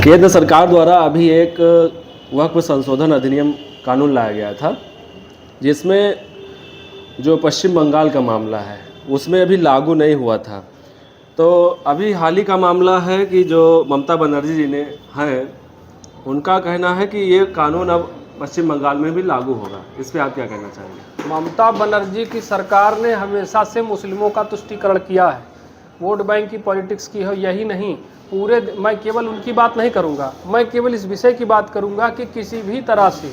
केंद्र सरकार द्वारा अभी एक वक्फ संशोधन अधिनियम कानून लाया गया था, जिसमें जो पश्चिम बंगाल का मामला है उसमें अभी लागू नहीं हुआ था। तो अभी हाल ही का मामला है कि जो ममता बनर्जी जी ने हैं, उनका कहना है कि ये कानून अब पश्चिम बंगाल में भी लागू होगा। इस पर आप क्या कहना चाहेंगे? ममता बनर्जी की सरकार ने हमेशा से मुस्लिमों का तुष्टीकरण किया है। वोट बैंक की पॉलिटिक्स की हो, यही नहीं पूरे, मैं केवल उनकी बात नहीं करूंगा, मैं केवल इस विषय की बात करूंगा कि किसी भी तरह से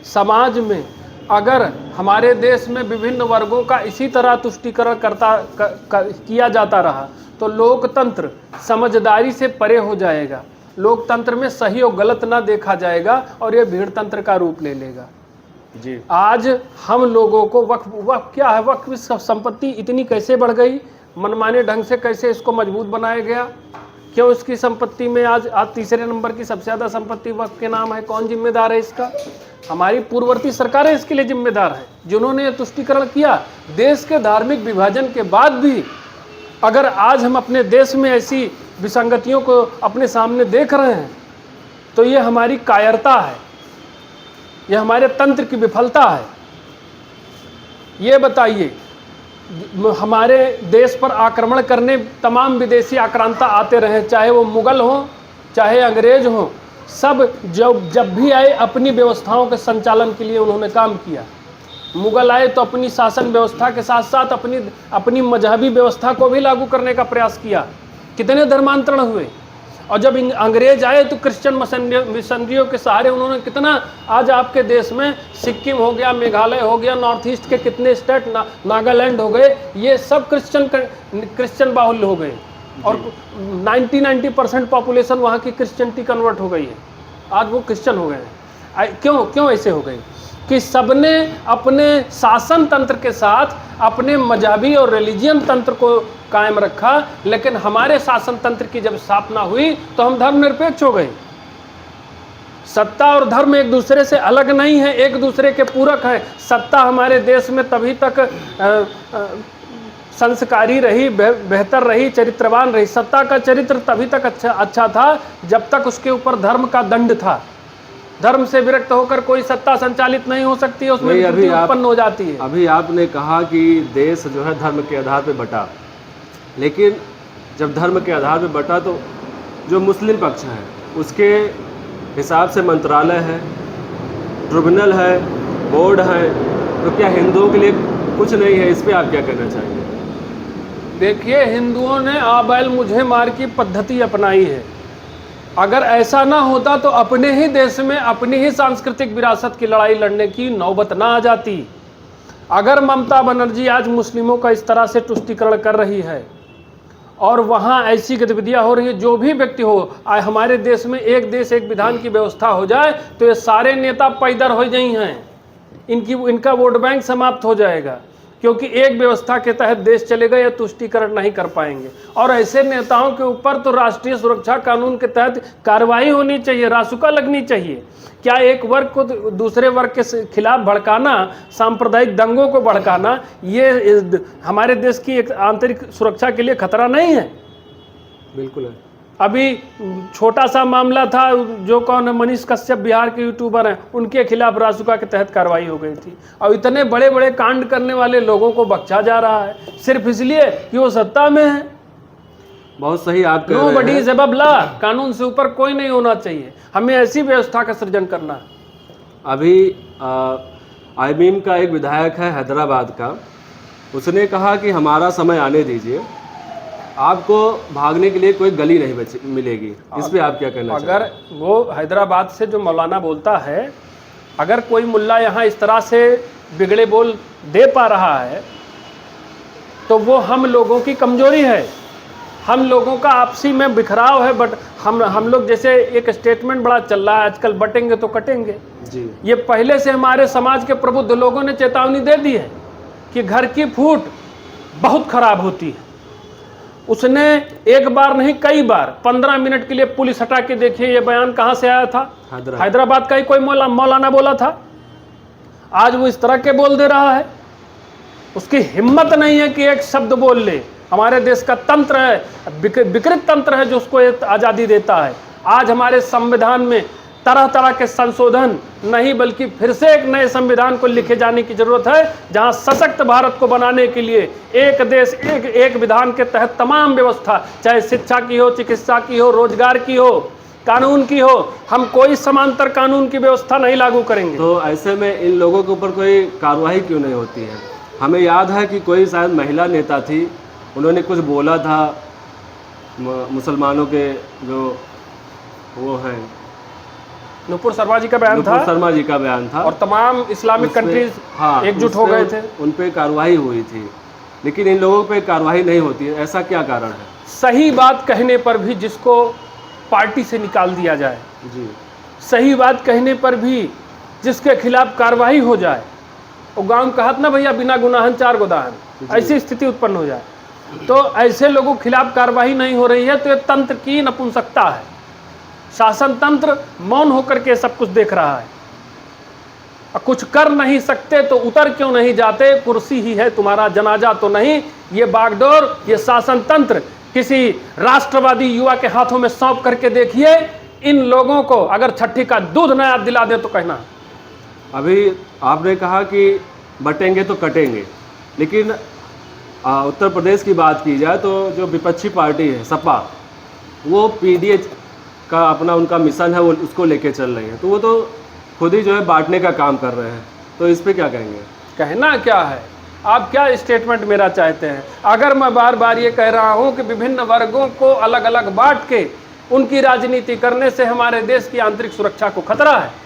समाज में अगर हमारे देश में विभिन्न वर्गों का इसी तरह तुष्टीकरण किया जाता रहा तो लोकतंत्र समझदारी से परे हो जाएगा। लोकतंत्र में सही और गलत ना देखा जाएगा और ये भीड़ तंत्र का रूप ले लेगा। जी, आज हम लोगों को वक्फ क्या है, वक्फ संपत्ति इतनी कैसे बढ़ गई, मनमाने ढंग से कैसे इसको मजबूत बनाया गया, क्यों इसकी संपत्ति में आज तीसरे नंबर की सबसे ज़्यादा संपत्ति वक्फ के नाम है। कौन जिम्मेदार है इसका? हमारी पूर्ववर्ती सरकारें इसके लिए जिम्मेदार है, जिन्होंने ये तुष्टीकरण किया। देश के धार्मिक विभाजन के बाद भी अगर आज हम अपने देश में ऐसी विसंगतियों को अपने सामने देख रहे हैं तो ये हमारी कायरता है, ये हमारे तंत्र की विफलता है। ये बताइए, हमारे देश पर आक्रमण करने तमाम विदेशी आक्रांता आते रहे, चाहे वो मुगल हों चाहे अंग्रेज हों, सब जब भी आए अपनी व्यवस्थाओं के संचालन के लिए उन्होंने काम किया। मुगल आए तो अपनी शासन व्यवस्था के साथ साथ अपनी मजहबी व्यवस्था को भी लागू करने का प्रयास किया। कितने धर्मांतरण हुए। और जब अंग्रेज आए तो क्रिश्चियन मिशनरियों के सहारे उन्होंने कितना, आज आपके देश में सिक्किम हो गया, मेघालय हो गया, नॉर्थ ईस्ट के कितने स्टेट, नागालैंड हो गए, ये सब क्रिश्चियन बाहुल्य हो गए और 90% पॉपुलेशन वहाँ की क्रिश्चियनिटी कन्वर्ट हो गई है। आज वो क्रिश्चियन हो गए। क्यों ऐसे हो गए कि सबने अपने शासन तंत्र के साथ अपने मजहबी और रिलीजियन तंत्र को कायम रखा, लेकिन हमारे शासन तंत्र की जब स्थापना हुई तो हम धर्मनिरपेक्ष हो गए। सत्ता और धर्म एक दूसरे से अलग नहीं है, एक दूसरे के पूरक है। सत्ता हमारे देश में तभी तक संस्कारी रही, बेहतर रही, चरित्रवान रही। सत्ता का चरित्र तभी तक अच्छा था जब तक उसके ऊपर धर्म का दंड था। धर्म से विरक्त होकर कोई सत्ता संचालित नहीं हो सकती है, उसमें विकृति उत्पन्न हो जाती है। अभी आपने कहा कि देश जो है धर्म के आधार पर बटा, लेकिन जब धर्म के आधार पर बटा तो जो मुस्लिम पक्ष है उसके हिसाब से मंत्रालय है, ट्रिब्यूनल है, बोर्ड है, तो क्या हिंदुओं के लिए कुछ नहीं है? इस पर आप क्या कहना चाहेंगे? देखिए, हिंदुओं ने आ बैल मुझे मार की पद्धति अपनाई है। अगर ऐसा ना होता तो अपने ही देश में अपनी ही सांस्कृतिक विरासत की लड़ाई लड़ने की नौबत ना आ जाती। अगर ममता बनर्जी आज मुस्लिमों का इस तरह से तुष्टीकरण कर रही है और वहाँ ऐसी गतिविधियाँ हो रही है, जो भी व्यक्ति हो, हमारे देश में एक देश एक विधान की व्यवस्था हो जाए तो ये सारे नेता पैदर हो गई हैं, इनका वोट बैंक समाप्त हो जाएगा, क्योंकि एक व्यवस्था के तहत देश चलेगा, या तुष्टीकरण नहीं कर पाएंगे। और ऐसे नेताओं के ऊपर तो राष्ट्रीय सुरक्षा कानून के तहत कार्रवाई होनी चाहिए, रासुका लगनी चाहिए। क्या एक वर्ग को दूसरे वर्ग के खिलाफ भड़काना, सांप्रदायिक दंगों को भड़काना, ये हमारे देश की एक आंतरिक सुरक्षा के लिए खतरा नहीं है? बिल्कुल है। अभी छोटा सा मामला था, जो कौन है, मनीष कश्यप, बिहार के यूट्यूबर हैं, उनके खिलाफ रासुका के तहत कार्रवाई हो गई थी। और इतने बड़े बड़े कांड करने वाले लोगों को बख्शा जा रहा है सिर्फ इसलिए कि वो सत्ता में है। बहुत सही आप कह रहे हैं। नोबडी इज अबव लॉ, कानून से ऊपर कोई नहीं होना चाहिए। हमें ऐसी व्यवस्था का सृजन करना है। अभी आईबीएम का एक विधायक है हैदराबाद का, उसने कहा कि हमारा समय आने दीजिए, आपको भागने के लिए कोई गली नहीं मिलेगी। इस पे आप क्या कहना चाहेंगे? अगर वो हैदराबाद से जो मौलाना बोलता है, अगर कोई मुल्ला यहाँ इस तरह से बिगड़े बोल दे पा रहा है तो वो हम लोगों की कमजोरी है, हम लोगों का आपसी में बिखराव है। बट हम लोग, जैसे एक स्टेटमेंट बड़ा चल रहा है आजकल, बटेंगे तो कटेंगे जी। ये पहले से हमारे समाज के प्रबुद्ध लोगों ने चेतावनी दे दी है कि घर की फूट बहुत खराब होती है। उसने एक बार नहीं कई बार 15 मिनट के लिए पुलिस हटा के देखिए, ये बयान कहाँ से आया था? हैदराबाद का ही कोई मौलाना बोला था। आज वो इस तरह के बोल दे रहा है, उसकी हिम्मत नहीं है कि एक शब्द बोल ले। हमारे देश का तंत्र है, विकृत तंत्र है जो उसको आज़ादी देता है। आज हमारे संविधान में तरह तरह के संशोधन नहीं, बल्कि फिर से एक नए संविधान को लिखे जाने की जरूरत है, जहां सशक्त भारत को बनाने के लिए एक देश एक विधान के तहत तमाम व्यवस्था, चाहे शिक्षा की हो, चिकित्सा की हो, रोजगार की हो, कानून की हो, हम कोई समांतर कानून की व्यवस्था नहीं लागू करेंगे। तो ऐसे में इन लोगों के ऊपर कोई कार्रवाई क्यों नहीं होती है? हमें याद है कि कोई शायद महिला नेता थी, उन्होंने कुछ बोला था मुसलमानों के जो वो हैं, नुपुर शर्मा जी का बयान नुपुर था, शर्मा जी का बयान था, और तमाम इस्लामिक कंट्रीज हाँ, एकजुट हो गए थे, उन पे कार्रवाई हुई थी, लेकिन इन लोगों पे कार्रवाई नहीं होती है। ऐसा क्या कारण है? सही बात कहने पर भी जिसको पार्टी से निकाल दिया जाए, जी, सही बात कहने पर भी जिसके खिलाफ कार्रवाई हो जाए, वो गांव कहत ना भैया बिना गुनाहन चार गोदाहन, ऐसी स्थिति उत्पन्न हो जाए, तो ऐसे लोगों के खिलाफ कार्रवाई नहीं हो रही है, तो ये तंत्र की नपुंसकता है। शासन तंत्र मौन होकर के सब कुछ देख रहा है, और कुछ कर नहीं सकते तो उतर क्यों नहीं जाते, कुर्सी ही है तुम्हारा जनाजा तो नहीं। ये बागडोर, ये शासन तंत्र किसी राष्ट्रवादी युवा के हाथों में सौंप करके देखिए, इन लोगों को अगर छठी का दूध नया दिला दे तो कहना। अभी आपने कहा कि बटेंगे तो कटेंगे, लेकिन उत्तर प्रदेश की बात की जाए तो जो विपक्षी पार्टी है सपा, वो पीडीएच का अपना उनका मिशन है, वो उसको लेके चल रही है, तो वो तो खुद ही जो है बांटने का काम कर रहे हैं, तो इस पे क्या कहेंगे? कहना क्या है, आप क्या स्टेटमेंट मेरा चाहते हैं? अगर मैं बार बार ये कह रहा हूं कि विभिन्न वर्गों को अलग अलग बांट के उनकी राजनीति करने से हमारे देश की आंतरिक सुरक्षा को खतरा है,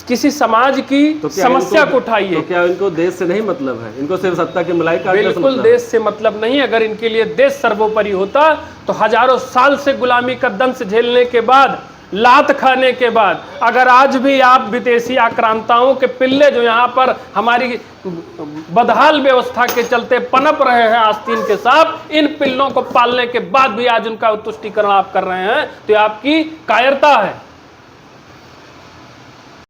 किसी समाज की तो समस्या को उठाइए। तो क्या इनको देश से नहीं मतलब है? इनको सिर्फ सत्ता की मलाई काटने से बिल्कुल मतलब देश से मतलब नहीं। अगर इनके लिए देश सर्वोपरि होता तो हजारों साल से गुलामी का दंश झेलने के बाद, लात खाने के बाद, अगर आज भी आप विदेशी आक्रांताओं के पिल्ले जो यहाँ पर हमारी बदहाल व्यवस्था के चलते पनप रहे हैं आस्तीन के साथ, इन पिल्लों को पालने के बाद भी आज उनका तुष्टीकरण आप कर रहे हैं, तो आपकी कायरता है।